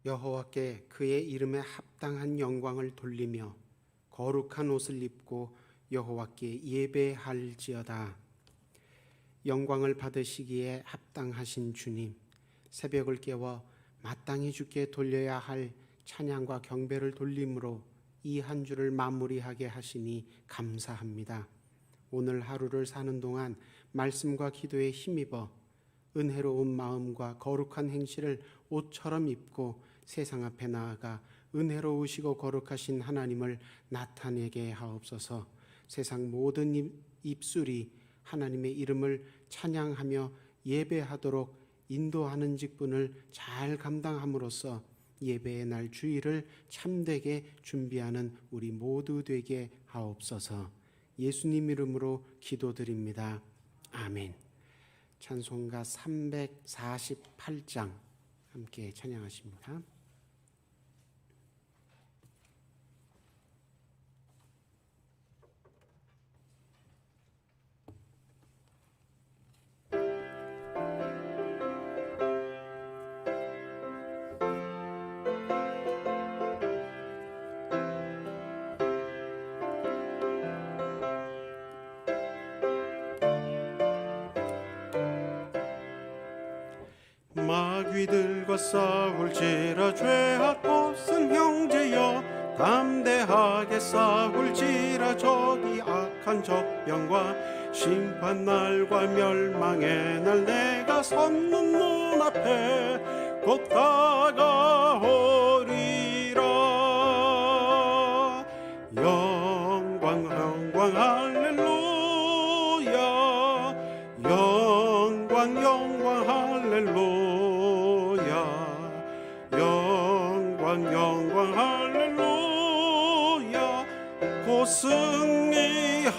여호와께 그의 이름에 합당한 영광을 돌리며 거룩한 옷을 입고 여호와께 예배할지어다. 영광을 받으시기에 합당하신 주님, 새벽을 깨워 마땅히 주께 돌려야 할 찬양과 경배를 돌림으로 이 한 주를 마무리하게 하시니 감사합니다. 오늘 하루를 사는 동안 말씀과 기도에 힘입어 은혜로운 마음과 거룩한 행실을 옷처럼 입고 세상 앞에 나아가 은혜로우시고 거룩하신 하나님을 나타내게 하옵소서. 세상 모든 입술이 하나님의 이름을 찬양하며 예배하도록 인도하는 직분을 잘 감당함으로써 예배의 날 주일을 참되게 준비하는 우리 모두 되게 하옵소서. 예수님 이름으로 기도드립니다. 아멘. 찬송가 348장 함께 찬양하십니다. 마귀들과 싸울지라 죄악 벗은 형제여, 담대하게 싸울지라 저기 악한 적병과 심판날과 멸망의 날 내가 섰는 문 앞에 곧 다가오리라. 영광 영광 할렐루야, 영광 영광 할렐루야, 영광 할렐루야. 곧 승리하리라.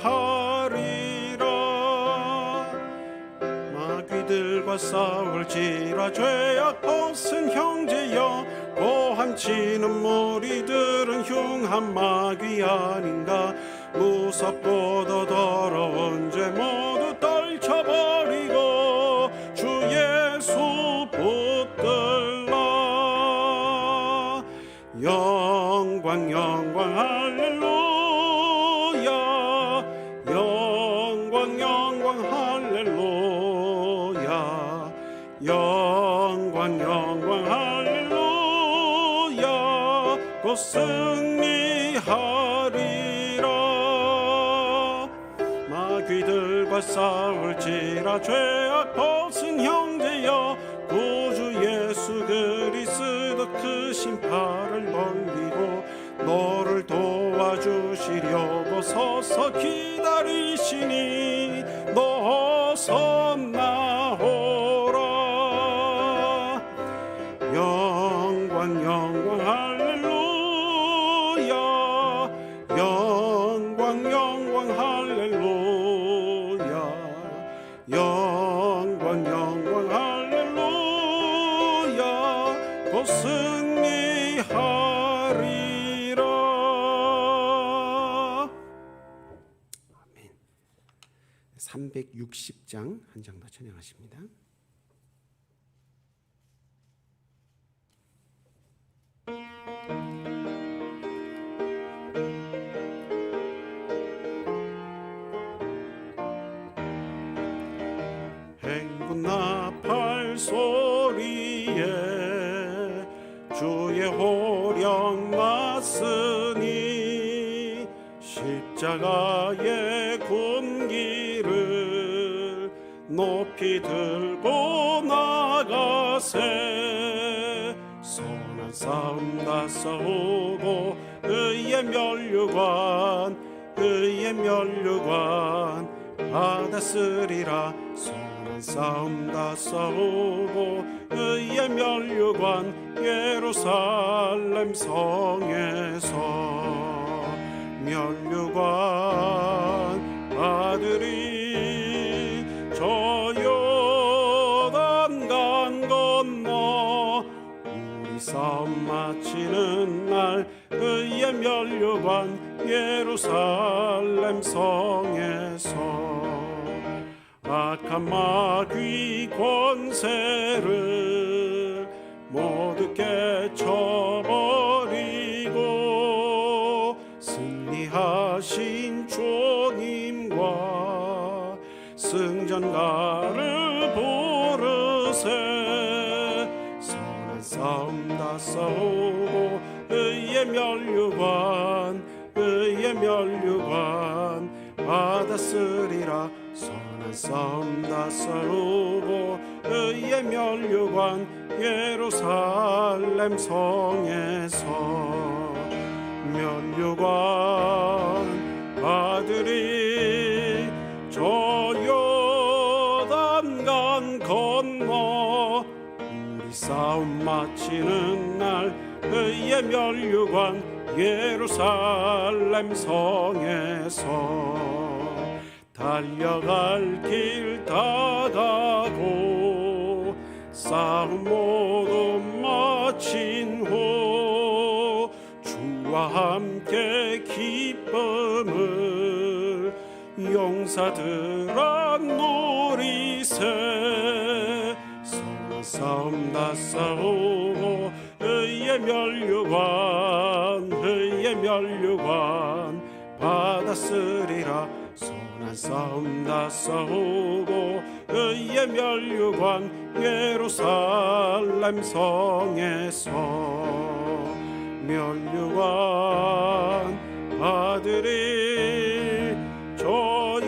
마귀들과 싸울지라 죄악 벗은 형제여, 고함치는 무리들은 흉한 마귀 아닌가. 무섭고도 더러운 죄 모두 떨쳐버리고 주 예수 붙들라. 영광 영광 할렐루야, 영광 영광 할렐루야, 영광 영광 할렐루야. 곧 승리하리라. 마귀들과 싸울지라 죄악 벗은 형제여, 구주 예수 그리스도 크신 팔을 벌리고 너를 도와주시려고 서서 기다리시니 너 어서 나오라. 영광 영광 할렐루야, 영광 영광 할렐루야, 영광 영광 할렐루야. 곧 승리하리라. 아멘. 360장 한 장 더 찬양하십니다. 행군 나팔 소리에 주의 호령 났으니 십자가의 군기를 높이 들고 나가세. 선한 싸움 다 싸우고 의의 면류관 받았으리라. 선한 싸움 다 싸우고 의의 면류관 예루살렘 성에서 면류관 받으리. 저 요단강 건너 우리 싸움 마치는 날 의의 면류관 예루살렘 성에서 악한 마귀 권세를 모두 깨쳐 쳐버리고 승리하신 주님과 승전가를 부르세. 선한 싸움 다 싸우고 의의 면류관 받았으리라. 선한 싸움 다 싸우고 의의 면류관 예루살렘 성에서 면류관 받으리. 저 요단강 건너 우리 싸움 마치는 날 의의 면류관 예루살렘 성에서 달려갈 길 다 가고 싸움 모두 마친 후 주와 함께 기쁨을 용사들아 누리세. 선한 싸움 다 싸우고 의의 면류관 받았으리라. 선한 싸움 다 싸우고 의의 면류관 예루살렘 성에서 면류관 받으리. 저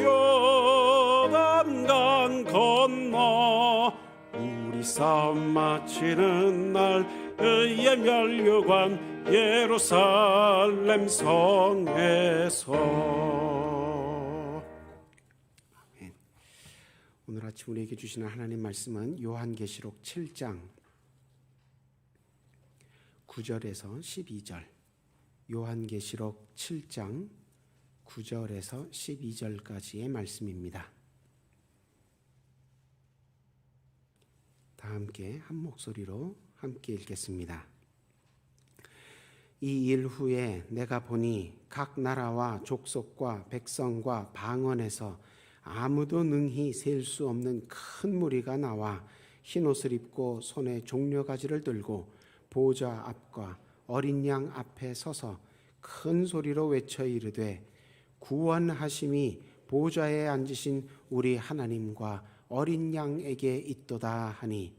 요단강 건너 우리 싸움 마치는 날 의의 면류관 예루살렘 성에서. 아멘. 오늘 아침 우리에게 주시는 하나님 말씀은 요한계시록 7장 9절에서 12절, 요한계시록 7장 9절에서 12절까지의 말씀입니다. 다 함께 한 목소리로 함께 읽겠습니다. 이 일 후에 내가 보니 각 나라와 족속과 백성과 방언에서 아무도 능히 셀 수 없는 큰 무리가 나와 흰옷을 입고 손에 종려가지를 들고 보좌 앞과 어린 양 앞에 서서 큰 소리로 외쳐 이르되 구원하심이 보좌에 앉으신 우리 하나님과 어린 양에게 있도다 하니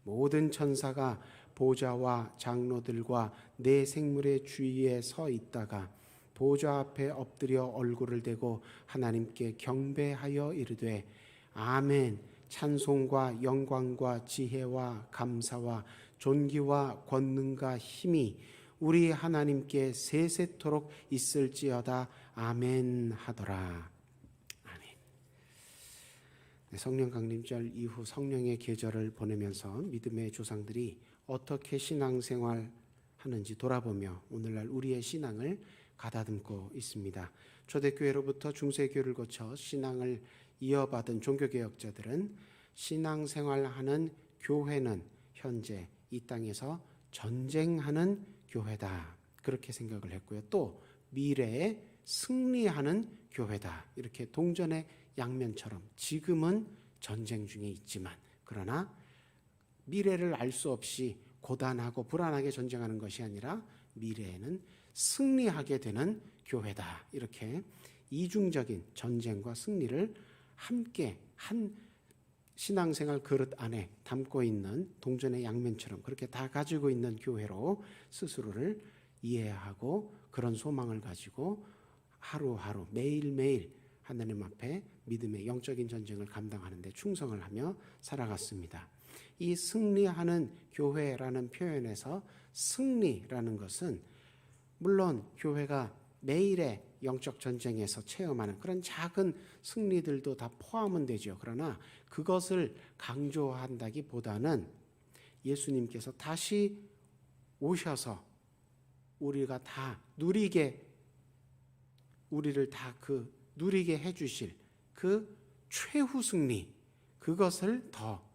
모든 천사가 보좌와 장로들과 네 생물의 주위에 서 있다가 보좌 앞에 엎드려 얼굴을 대고 하나님께 경배하여 이르되 아멘. 찬송과 영광과 지혜와 감사와 존귀와 권능과 힘이 우리 하나님께 세세토록 있을지어다. 아멘 하더라. 아멘. 성령 강림절 이후 성령의 계절을 보내면서 믿음의 조상들이 어떻게 신앙생활 하는지 돌아보며 오늘날 우리의 신앙을 가다듬고 있습니다. 초대교회로부터 중세교회를 거쳐 신앙을 이어받은 종교개혁자들은 신앙생활하는 교회는 현재 이 땅에서 전쟁하는 교회다 그렇게 생각을 했고요. 또 미래에 승리하는 교회다 이렇게 동전의 양면처럼 지금은 전쟁 중에 있지만 그러나 미래를 알 수 없이 고단하고 불안하게 전쟁하는 것이 아니라 미래에는 승리하게 되는 교회다 이렇게 이중적인 전쟁과 승리를 함께 한 신앙생활 그릇 안에 담고 있는 동전의 양면처럼 그렇게 다 가지고 있는 교회로 스스로를 이해하고 그런 소망을 가지고 하루하루 매일매일 하나님 앞에 믿음의 영적인 전쟁을 감당하는 데 충성을 하며 살아갔습니다. 이 승리하는 교회라는 표현에서 승리라는 것은 물론 교회가 매일의 영적 전쟁에서 체험하는 그런 작은 승리들도 다 포함은 되죠. 그러나 그것을 강조한다기보다는 예수님께서 다시 오셔서 우리가 다 누리게 우리를 다 누리게 해주실 그 최후 승리 그것을 더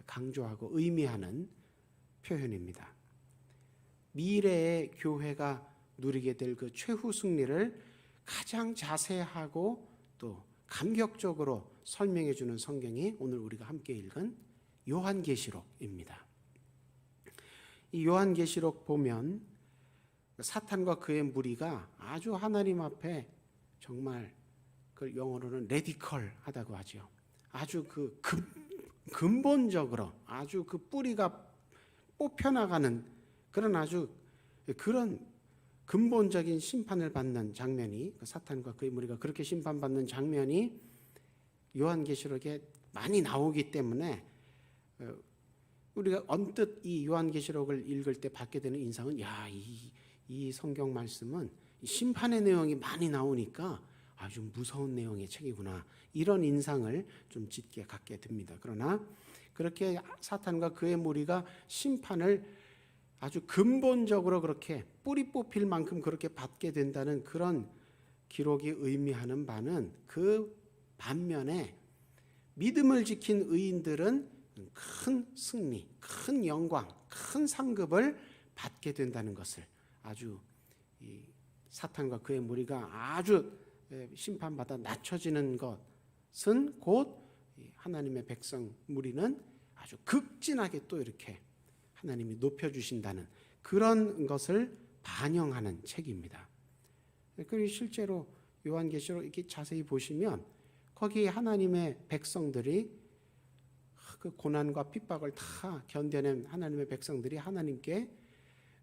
강조하고 의미하는 표현입니다. 미래의 교회가 누리게 될 그 최후 승리를 가장 자세하고 또 감격적으로 설명해 주는 성경이 오늘 우리가 함께 읽은 요한계시록입니다. 이 요한계시록 보면 사탄과 그의 무리가 아주 하나님 앞에 정말 그 영어로는 레디컬하다고 하죠. 아주 그 근본적으로 아주 그 뿌리가 뽑혀나가는 그런 아주 그런 근본적인 심판을 받는 장면이, 사탄과 그의 무리가 그렇게 심판받는 장면이 요한계시록에 많이 나오기 때문에 우리가 언뜻 이 요한계시록을 읽을 때 받게 되는 인상은, 야, 이 성경 말씀은 심판의 내용이 많이 나오니까 아주 무서운 내용의 책이구나, 이런 인상을 좀 짙게 갖게 됩니다. 그러나 그렇게 사탄과 그의 무리가 심판을 아주 근본적으로 그렇게 뿌리 뽑힐 만큼 그렇게 받게 된다는 그런 기록이 의미하는 바는, 그 반면에 믿음을 지킨 의인들은 큰 승리, 큰 영광, 큰 상급을 받게 된다는 것을, 아주 이 사탄과 그의 무리가 아주 심판받아 낮춰지는 것은 곧 하나님의 백성 무리는 아주 극진하게 또 이렇게 하나님이 높여주신다는 그런 것을 반영하는 책입니다. 그리고 실제로 요한계시록 이렇게 자세히 보시면 거기 하나님의 백성들이, 그 고난과 핍박을 다 견뎌낸 하나님의 백성들이 하나님께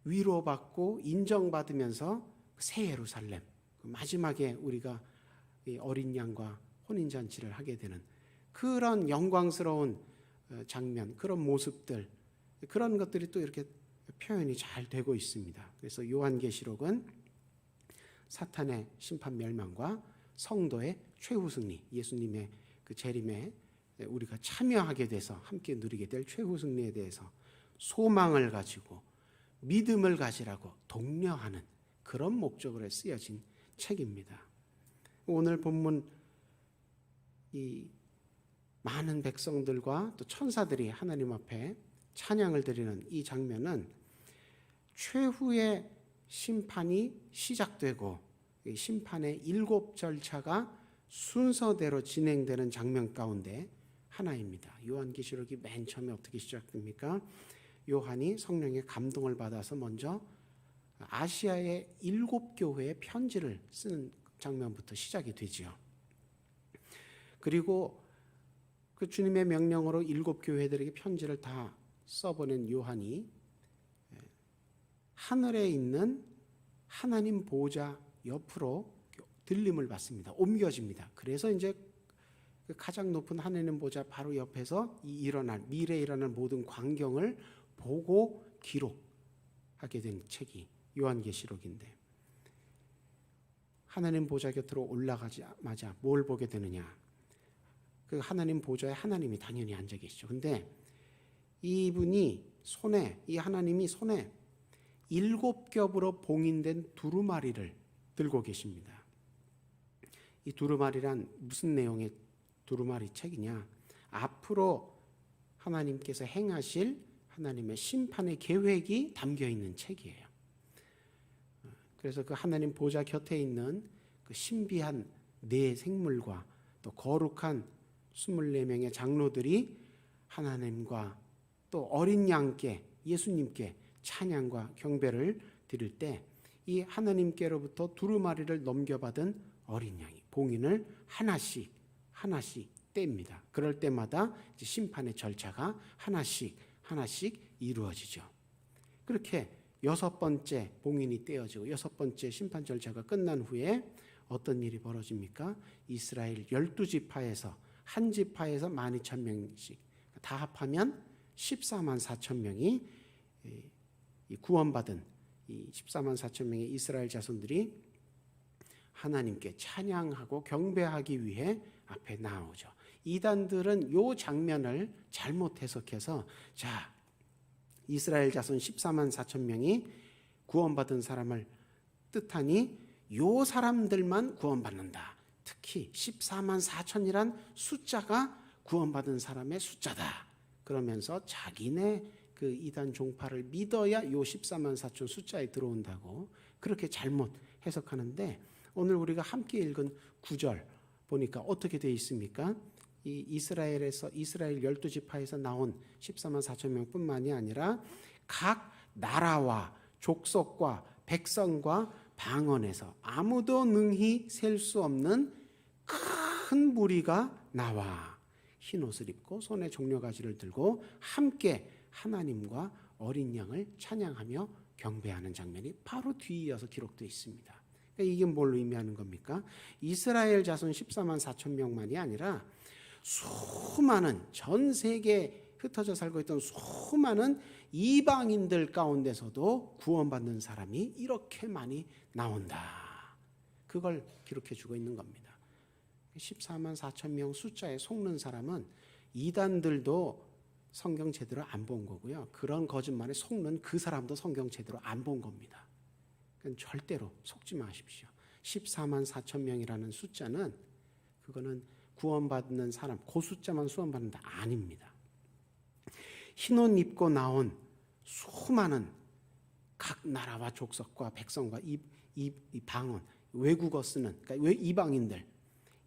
위로받고 인정받으면서 새 예루살렘, 마지막에 우리가 어린 양과 혼인잔치를 하게 되는 그런 영광스러운 장면, 그런 모습들, 그런 것들이 또 이렇게 표현이 잘 되고 있습니다. 그래서 요한계시록은 사탄의 심판 멸망과 성도의 최후 승리, 예수님의 그 재림에 우리가 참여하게 돼서 함께 누리게 될 최후 승리에 대해서 소망을 가지고 믿음을 가지라고 독려하는 그런 목적으로 쓰여진 책입니다. 오늘 본문 이 많은 백성들과 또 천사들이 하나님 앞에 찬양을 드리는 이 장면은 최후의 심판이 시작되고 심판의 7 절차가 순서대로 진행되는 장면 가운데 하나입니다. 요한계시록이 맨 처음에 어떻게 시작됩니까? 요한이 성령의 감동을 받아서 먼저 아시아의 7 교회에 편지를 쓰는 장면부터 시작이 되지요. 그리고 그 주님의 명령으로 7 교회들에게 편지를 다 써보낸 요한이 하늘에 있는 하나님 보좌 옆으로 들림을 받습니다. 옮겨집니다. 그래서 이제 그 가장 높은 하나님 보좌 바로 옆에서 미래에 일어날 모든 광경을 보고 기록하게 된 책이 요한계시록인데, 하나님 보좌 곁으로 올라가자마자 뭘 보게 되느냐? 그 하나님 보좌에 하나님이 당연히 앉아 계시죠. 근데 이분이 이 하나님이 손에 7 겹으로 봉인된 두루마리를 들고 계십니다. 이 두루마리란 무슨 내용의 두루마리 책이냐? 앞으로 하나님께서 행하실 하나님의 심판의 계획이 담겨 있는 책이에요. 그래서 그 하나님 보좌 곁에 있는 그 신비한 4 생물과 또 거룩한 24명의 장로들이 하나님과 또 어린 양께, 예수님께 찬양과 경배를 드릴 때 이 하나님께로부터 두루마리를 넘겨받은 어린 양이 봉인을 하나씩 뗍니다. 그럴 때마다 이제 심판의 절차가 하나씩 이루어지죠. 그렇게 6번째 봉인이 떼어지고 6번째 심판 절차가 끝난 후에 어떤 일이 벌어집니까? 이스라엘 12지파에서 한 지파에서 12,000명씩 다 합하면 14만 4천 명이 구원받은 이 14만 4천 명의 이스라엘 자손들이 하나님께 찬양하고 경배하기 위해 앞에 나오죠. 이단들은 이 장면을 잘못 해석해서, 자, 이스라엘 자손 14만 4천 명이 구원받은 사람을 뜻하니 요 사람들만 구원받는다. 특히 14만 4천이란 숫자가 구원받은 사람의 숫자다. 그러면서 자기네 그 이단 종파를 믿어야 요 14만 4천 숫자에 들어온다고 그렇게 잘못 해석하는데, 오늘 우리가 함께 읽은 9절 보니까 어떻게 되어 있습니까? 이 이스라엘 12지파에서 나온 14만 4천 명뿐만이 아니라 각 나라와 족속과 백성과 방언에서 아무도 능히 셀 수 없는 큰 무리가 나와 흰옷을 입고 손에 종려가지를 들고 함께 하나님과 어린 양을 찬양하며 경배하는 장면이 바로 뒤이어서 기록되어 있습니다. 그러니까 이게 뭘 의미하는 겁니까? 이스라엘 자손 14만 4천 명만이 아니라 수많은 전 세계에 흩어져 살고 있던 수많은 이방인들 가운데서도 구원받는 사람이 이렇게 많이 나온다. 그걸 기록해 주고 있는 겁니다. 14만 4천 명 숫자에 속는 사람은 이단들도 성경 제대로 안 본 거고요. 그런 거짓말에 속는 그 사람도 성경 제대로 안 본 겁니다. 그러니까 절대로 속지 마십시오. 14만 4천 명이라는 숫자는 그거는 구원받는 사람, 그 숫자만 구원받는다 아닙니다. 흰옷 입고 나온 수많은 각 나라와 족속과 백성과 이 방언, 외국어 쓰는 그러니까 이방인들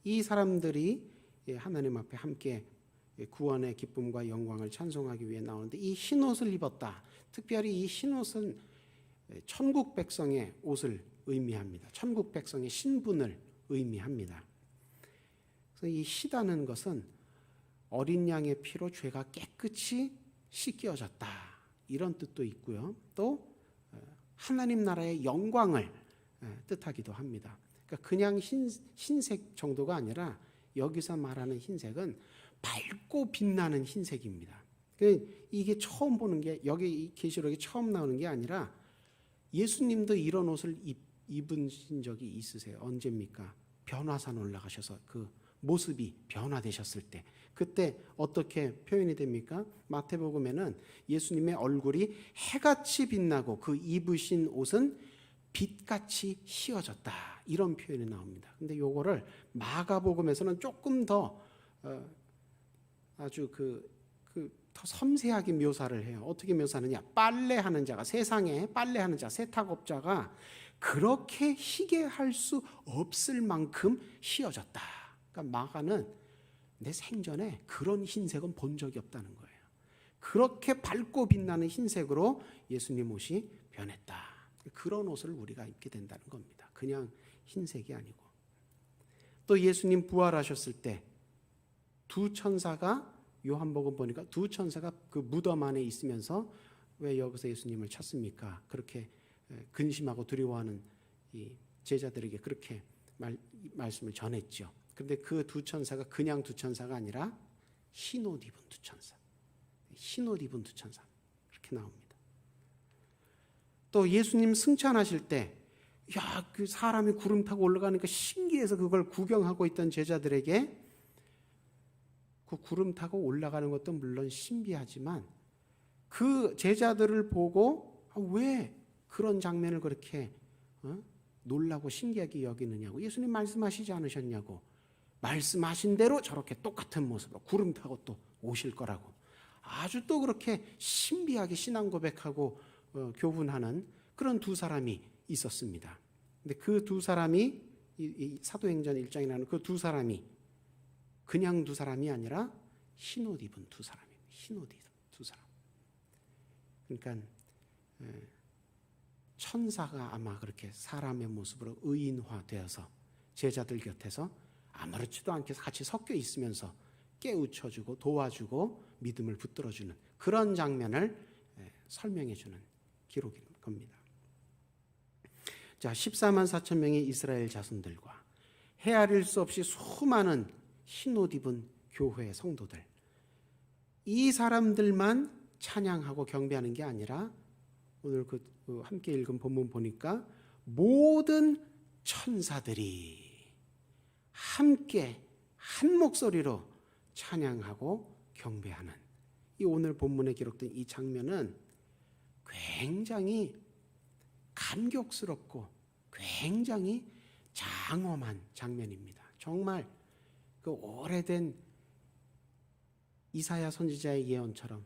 이 사람들이 하나님 앞에 함께 구원의 기쁨과 영광을 찬송하기 위해 나오는데 이 흰옷을 입었다. 특별히 이 흰옷은 천국 백성의 옷을 의미합니다. 천국 백성의 신분을 의미합니다. 그래서 이 희다는 것은 어린 양의 피로 죄가 깨끗이 씻겨졌다 이런 뜻도 있고요. 또 하나님 나라의 영광을 뜻하기도 합니다. 그러니까 그냥 흰색 정도가 아니라 여기서 말하는 흰색은 밝고 빛나는 흰색입니다. 이게 처음 보는 게 여기 이 계시록에 처음 나오는 게 아니라 예수님도 이런 옷을 입으신 적이 있으세요. 언제입니까? 변화산 올라가셔서 그 모습이 변화되셨을 때 그때 어떻게 표현이 됩니까? 마태복음에는 예수님의 얼굴이 해같이 빛나고 그 입으신 옷은 빛같이 휘어졌다 이런 표현이 나옵니다. 근데 요거를 마가복음에서는 조금 더 아주 더 섬세하게 묘사를 해요. 어떻게 묘사하느냐? 빨래하는 자가 세상에 빨래하는 자 세탁업자가 그렇게 희게 할 수 없을 만큼 휘어졌다. 그러니까 마가는 내 생전에 그런 흰색은 본 적이 없다는 거예요. 그렇게 밝고 빛나는 흰색으로 예수님 옷이 변했다. 그런 옷을 우리가 입게 된다는 겁니다. 그냥 흰색이 아니고. 또 예수님 부활하셨을 때 두 천사가 요한복음 보니까 두 천사가 그 무덤 안에 있으면서 왜 여기서 예수님을 찾습니까? 그렇게 근심하고 두려워하는 이 제자들에게 그렇게 말씀을 전했죠. 그런데 그 두 천사가 그냥 두 천사가 아니라 흰옷 입은 두 천사. 흰옷 입은 두 천사. 이렇게 나옵니다. 또 예수님 승천하실 때 그 사람이 구름 타고 올라가니까 신기해서 그걸 구경하고 있던 제자들에게 그 구름 타고 올라가는 것도 물론 신비하지만 그 제자들을 보고 왜 그런 장면을 그렇게 놀라고 신기하게 여기느냐고 예수님 말씀하시지 않으셨냐고 말씀하신 대로 저렇게 똑같은 모습으로 구름 타고 또 오실 거라고 아주 또 그렇게 신비하게 신앙 고백하고 교훈하는 그런 두 사람이 있었습니다. 근데 그 두 사람이 이 사도행전 1장에 나오는 그 두 사람이 그냥 두 사람이 아니라 흰옷 입은 두 사람입니다. 흰옷 입은 두 사람. 그러니까 천사가 아마 그렇게 사람의 모습으로 의인화되어서 제자들 곁에서 아무렇지도 않게 같이 섞여 있으면서 깨우쳐주고 도와주고 믿음을 붙들어주는 그런 장면을 설명해주는 기록인 겁니다. 자, 14만 4천 명의 이스라엘 자손들과 헤아릴 수 없이 수많은 흰옷 입은 교회의 성도들 이 사람들만 찬양하고 경배하는 게 아니라 오늘 그 함께 읽은 본문 보니까 모든 천사들이 함께 한 목소리로 찬양하고 경배하는 이 오늘 본문에 기록된 이 장면은 굉장히 감격스럽고 굉장히 장엄한 장면입니다. 정말 그 오래된 이사야 선지자의 예언처럼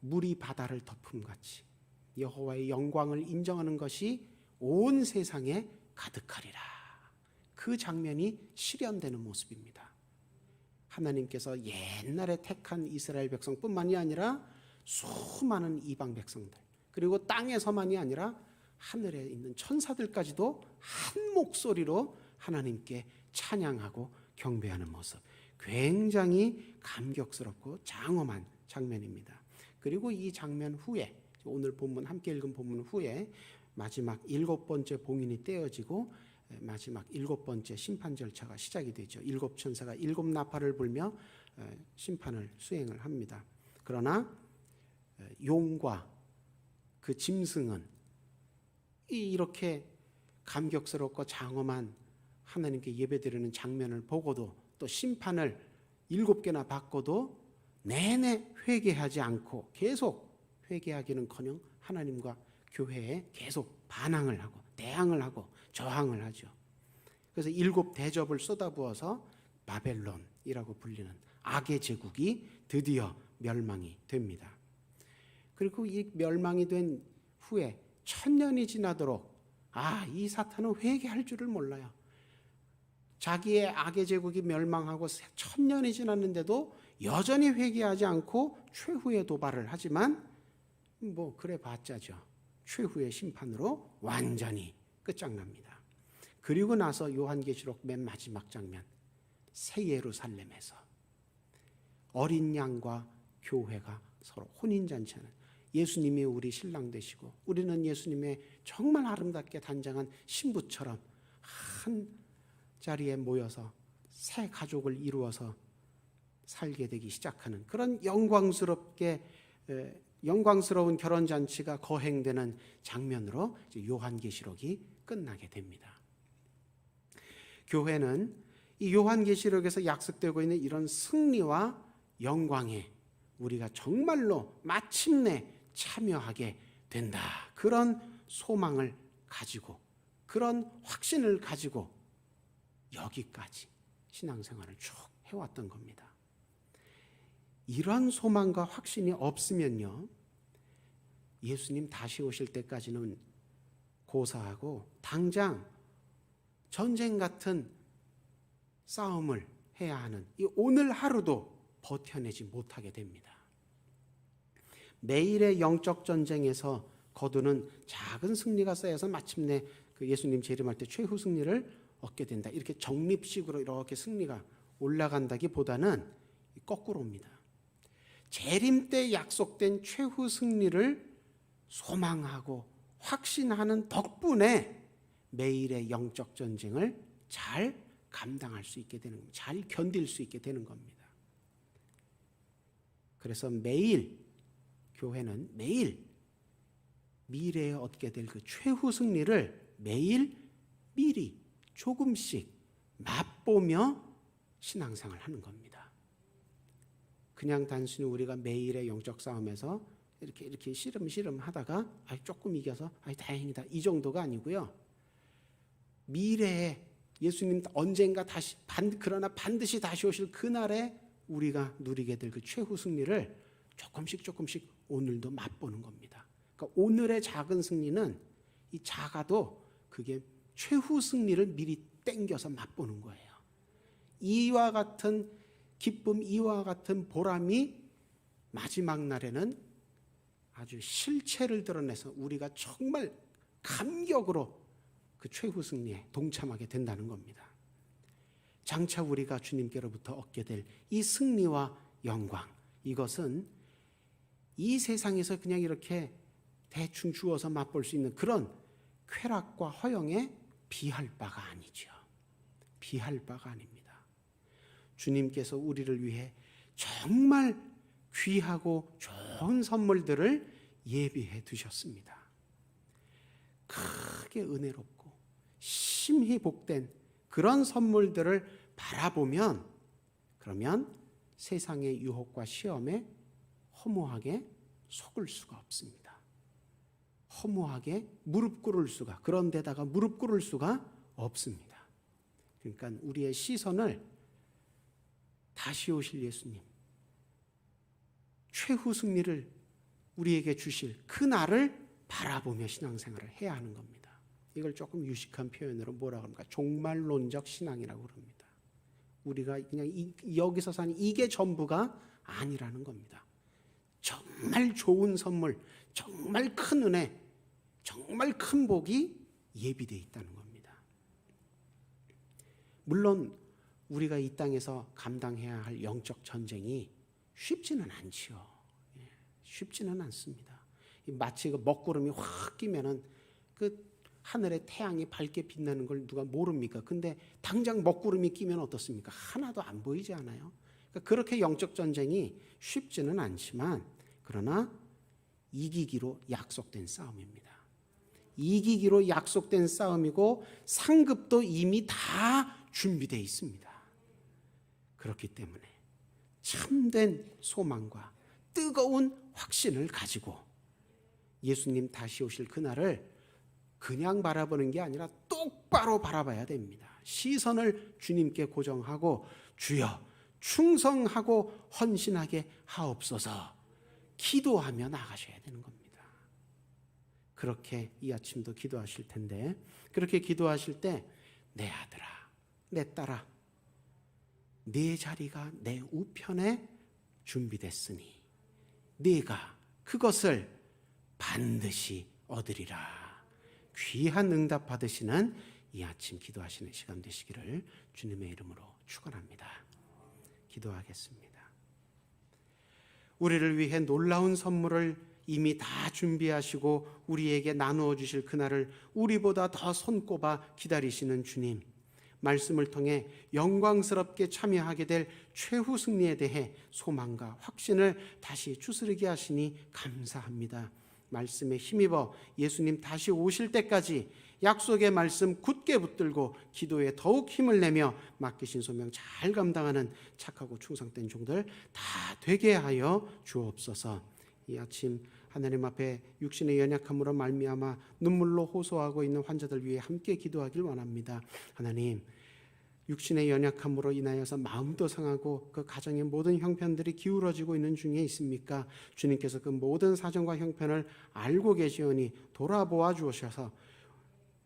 물이 바다를 덮음같이 여호와의 영광을 인정하는 것이 온 세상에 가득하리라. 그 장면이 실현되는 모습입니다. 하나님께서 옛날에 택한 이스라엘 백성뿐만이 아니라 수많은 이방 백성들 그리고 땅에서만이 아니라 하늘에 있는 천사들까지도 한 목소리로 하나님께 찬양하고 경배하는 모습, 굉장히 감격스럽고 장엄한 장면입니다. 그리고 이 장면 후에, 오늘 본문 함께 읽은 본문 후에 마지막 7번째 봉인이 떼어지고 마지막 7번째 심판 절차가 시작이 되죠. 7천사가 7나팔을 불며 심판을 수행을 합니다. 그러나 용과 그 짐승은 이렇게 감격스럽고 장엄한 하나님께 예배드리는 장면을 보고도, 또 심판을 7개나 받고도 내내 회개하지 않고 계속 회개하기는커녕 하나님과 교회에 계속 반항을 하고 대항을 하고 저항을 하죠. 그래서 7 대접을 쏟아부어서 바벨론이라고 불리는 악의 제국이 드디어 멸망이 됩니다. 그리고 이 멸망이 된 후에 1000년이 지나도록 이 사탄은 회개할 줄을 몰라요. 자기의 악의 제국이 멸망하고 1000년이 지났는데도 여전히 회개하지 않고 최후의 도발을 하지만 그래 봤자죠. 최후의 심판으로 완전히 끝장납니다. 그리고 나서 요한계시록 맨 마지막 장면, 새 예루살렘에서 어린 양과 교회가 서로 혼인잔치하는, 예수님이 우리 신랑 되시고 우리는 예수님의 정말 아름답게 단장한 신부처럼 한 자리에 모여서 새 가족을 이루어서 살게 되기 시작하는 그런 영광스러운 결혼잔치가 거행되는 장면으로 요한계시록이 끝나게 됩니다. 교회는 이 요한계시록에서 약속되고 있는 이런 승리와 영광에 우리가 정말로 마침내 참여하게 된다, 그런 소망을 가지고, 그런 확신을 가지고 여기까지 신앙생활을 쭉 해왔던 겁니다. 이런 소망과 확신이 없으면요, 예수님 다시 오실 때까지는 고사하고 당장 전쟁 같은 싸움을 해야 하는 이 오늘 하루도 버텨내지 못하게 됩니다. 매일의 영적 전쟁에서 거두는 작은 승리가 쌓여서 마침내 그 예수님 재림할 때 최후 승리를 얻게 된다, 이렇게 적립식으로 이렇게 승리가 올라간다기보다는 거꾸로입니다. 재림 때 약속된 최후 승리를 소망하고 확신하는 덕분에 매일의 영적 전쟁을 잘 감당할 수 있게 되는 겁니다. 잘 견딜 수 있게 되는 겁니다. 그래서 매일 교회는 매일 미래에 얻게 될 그 최후 승리를 매일 미리 조금씩 맛보며 신앙생활을 하는 겁니다. 그냥 단순히 우리가 매일의 영적 싸움에서 이렇게 시름시름 하다가 조금 이겨서 다행이다, 이 정도가 아니고요. 미래에 예수님 언젠가 다시 그러나 반드시 다시 오실 그날에 우리가 누리게 될 그 최후 승리를 조금씩 오늘도 맛보는 겁니다. 그러니까 오늘의 작은 승리는 이 작아도 그게 최후 승리를 미리 땡겨서 맛보는 거예요. 이와 같은 기쁨, 이와 같은 보람이 마지막 날에는 아주 실체를 드러내서 우리가 정말 감격으로 그 최후 승리에 동참하게 된다는 겁니다. 장차 우리가 주님께로부터 얻게 될 이 승리와 영광, 이것은 이 세상에서 그냥 이렇게 대충 주어서 맛볼 수 있는 그런 쾌락과 허영에 비할 바가 아니죠. 비할 바가 아닙니다. 주님께서 우리를 위해 정말 귀하고 좋은 선물들을 예비해 두셨습니다. 크게 은혜롭고 심히 복된 그런 선물들을 바라보면, 그러면 세상의 유혹과 시험에 허무하게 속을 수가 없습니다. 허무하게 무릎 꿇을 수가, 그런 데다가 무릎 꿇을 수가 없습니다. 그러니까 우리의 시선을 다시 오실 예수님, 최후 승리를 우리에게 주실 그 날을 바라보며 신앙생활을 해야 하는 겁니다. 이걸 조금 유식한 표현으로 뭐라고 합니까? 종말론적 신앙이라고 그럽니다. 우리가 그냥 여기서 사는 이게 전부가 아니라는 겁니다. 정말 좋은 선물, 정말 큰 은혜, 정말 큰 복이 예비되어 있다는 겁니다. 물론 우리가 이 땅에서 감당해야 할 영적 전쟁이 쉽지는 않지요. 쉽지는 않습니다. 마치 그 먹구름이 확 끼면은 그 하늘에 태양이 밝게 빛나는 걸 누가 모릅니까? 근데 당장 먹구름이 끼면 어떻습니까? 하나도 안 보이지 않아요? 그러니까 그렇게 영적 전쟁이 쉽지는 않지만, 그러나 이기기로 약속된 싸움입니다. 이기기로 약속된 싸움이고 상급도 이미 다 준비되어 있습니다. 그렇기 때문에 참된 소망과 뜨거운 확신을 가지고 예수님 다시 오실 그날을 그냥 바라보는 게 아니라 똑바로 바라봐야 됩니다. 시선을 주님께 고정하고 주여 충성하고 헌신하게 하옵소서 기도하며 나가셔야 되는 겁니다. 그렇게 이 아침도 기도하실 텐데, 그렇게 기도하실 때 내 아들아, 내 딸아, 네 자리가 내 우편에 준비됐으니 네가 그것을 반드시 얻으리라. 귀한 응답 받으시는 이 아침 기도하시는 시간 되시기를 주님의 이름으로 축원합니다. 기도하겠습니다. 우리를 위해 놀라운 선물을 이미 다 준비하시고 우리에게 나누어 주실 그날을 우리보다 더 손꼽아 기다리시는 주님, 말씀을 통해 영광스럽게 참여하게 될 최후 승리에 대해 소망과 확신을 다시 추스르게 하시니 감사합니다. 말씀에 힘입어 예수님 다시 오실 때까지 약속의 말씀 굳게 붙들고 기도에 더욱 힘을 내며 맡기신 소명 잘 감당하는 착하고 충성된 종들 다 되게 하여 주옵소서. 이 아침 하나님 앞에 육신의 연약함으로 말미암아 눈물로 호소하고 있는 환자들 위해 함께 기도하길 원합니다. 하나님, 육신의 연약함으로 인하여서 마음도 상하고 그 가정의 모든 형편들이 기울어지고 있는 중에 있습니까? 주님께서 그 모든 사정과 형편을 알고 계시오니 돌아보아 주셔서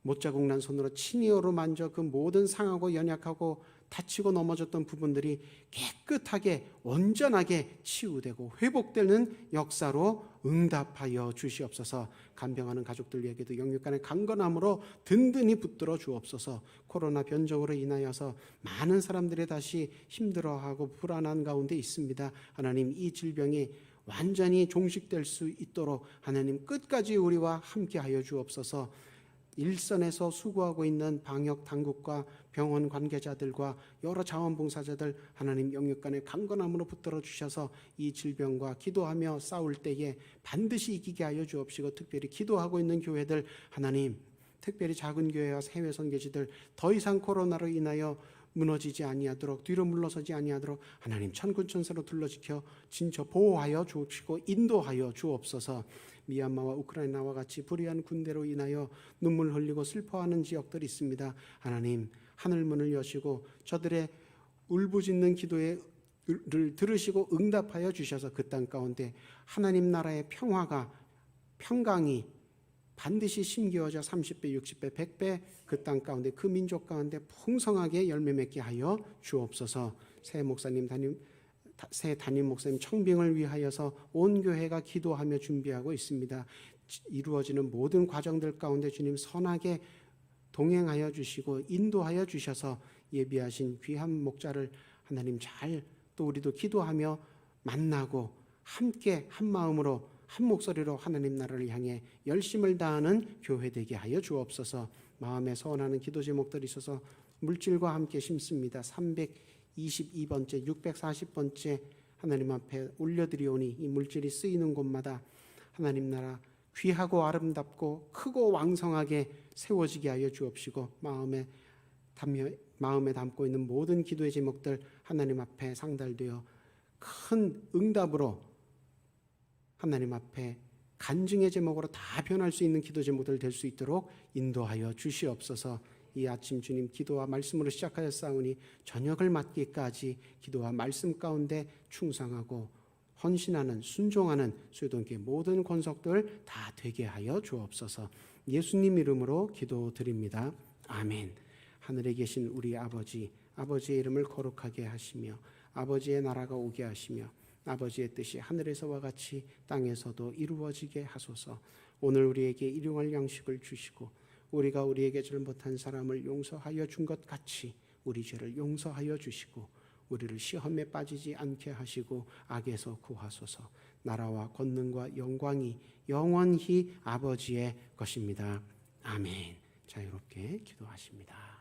못자국 난 손으로 친히어로 만져 그 모든 상하고 연약하고 다치고 넘어졌던 부분들이 깨끗하게 온전하게 치유되고 회복되는 역사로 응답하여 주시옵소서. 간병하는 가족들에게도 영육간의 강건함으로 든든히 붙들어 주옵소서. 코로나 변종으로 인하여서 많은 사람들이 다시 힘들어하고 불안한 가운데 있습니다. 하나님, 이 질병이 완전히 종식될 수 있도록 하나님 끝까지 우리와 함께하여 주옵소서. 일선에서 수고하고 있는 방역 당국과 병원 관계자들과 여러 자원봉사자들 하나님 영육간의 강건함으로 붙들어 주셔서 이 질병과 기도하며 싸울 때에 반드시 이기게 하여 주옵시고, 특별히 기도하고 있는 교회들 하나님, 특별히 작은 교회와 해외 선교지들 더 이상 코로나로 인하여 무너지지 아니하도록, 뒤로 물러서지 아니하도록 하나님 천군천사로 둘러지켜 진처 보호하여 주옵시고 인도하여 주옵소서. 미얀마와 우크라이나와 같이 불의한 군대로 인하여 눈물 흘리고 슬퍼하는 지역들이 있습니다. 하나님, 하늘문을 여시고 저들의 울부짖는 기도를 들으시고 응답하여 주셔서 그 땅 가운데 하나님 나라의 평강이 반드시 심기어져 30배, 60배, 100배 그 땅 가운데 그 민족 가운데 풍성하게 열매 맺게 하여 주옵소서. 새 담임 목사님 청빙을 위하여서 온 교회가 기도하며 준비하고 있습니다. 이루어지는 모든 과정들 가운데 주님 선하게 동행하여 주시고 인도하여 주셔서 예비하신 귀한 목자를 하나님 잘 또 우리도 기도하며 만나고 함께 한 마음으로 한 목소리로 하나님 나라를 향해 열심을 다하는 교회 되게 하여 주옵소서. 마음에 서원하는 기도 제목들이 있어서 물질과 함께 심습니다. 322번째, 640번째 하나님 앞에 올려드리오니 이 물질이 쓰이는 곳마다 하나님 나라 귀하고 아름답고 크고 왕성하게 세워지게 하여 주옵시고, 마음에 담고 있는 모든 기도의 제목들 하나님 앞에 상달되어 큰 응답으로 하나님 앞에 간증의 제목으로 다 변할 수 있는 기도 제목들 될 수 있도록 인도하여 주시옵소서. 이 아침 주님 기도와 말씀으로 시작하였사오니 저녁을 맞기까지 기도와 말씀 가운데 충성하고 헌신하는 순종하는 수요동교의 모든 권속들 다 되게 하여 주옵소서. 예수님 이름으로 기도드립니다. 아멘. 하늘에 계신 우리 아버지의 이름을 거룩하게 하시며 아버지의 나라가 오게 하시며 아버지의 뜻이 하늘에서와 같이 땅에서도 이루어지게 하소서. 오늘 우리에게 일용할 양식을 주시고 우리가 우리에게 잘못한 사람을 용서하여 준 것 같이 우리 죄를 용서하여 주시고 우리를 시험에 빠지지 않게 하시고 악에서 구하소서. 나라와 권능과 영광이 영원히 아버지의 것입니다. 아멘. 자유롭게 기도하십니다.